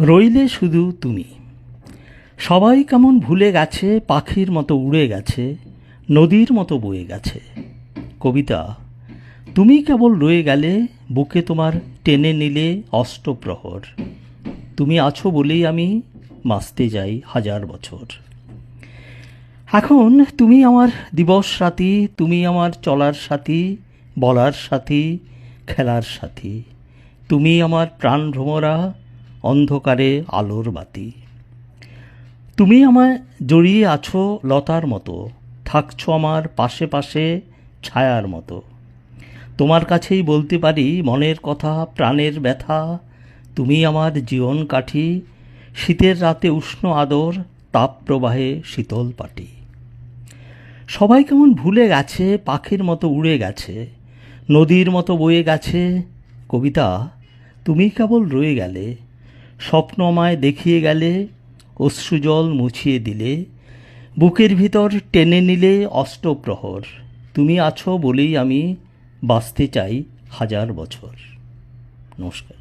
রইলে শুধু তুমি। সবাই কেমন ভুলে গেছে, পাখির মতো উড়ে গেছে, নদীর মতো বয়ে গেছে। কবিতা। তুমি কেবল রয়ে গেলে, বুকে তোমার টেনে নিলে অষ্টপ্রহর। তুমি আছো বলেই আমি বাঁচতে যাই হাজার বছর। এখন তুমি আমার দিবস রাতি, তুমি আমার চলার সাথী, বলার সাথী, খেলার সাথী। তুমি আমার প্রাণ ভ্রমরা, অন্ধকারে আলোর বাতি। তুমি আমায় জড়িয়ে আছো লতার মতো, থাকছো আমার পাশে পাশে ছায়ার মতো। তোমার কাছেই বলতে পারি মনের কথা, প্রাণের ব্যথা। তুমি আমার জীবন কাঠি, শীতের রাতে উষ্ণ আদর, তাপ প্রবাহে শীতল পাটি। সবাই কেমন ভুলে গেছে, পাখির মতো উড়ে গেছে, নদীর মতো বয়ে গেছে। কবিতা। তুমি কেবল রয়ে গেলে, স্বপ্ন আমায় দেখিয়ে গেলে, অশ্রুজল মুছিয়ে দিলে, বুকের ভিতর টেনে নিলে অষ্টপ্রহর। তুমি আছো বলেই আমি বাঁচতে চাই হাজার বছর। নমস্কার।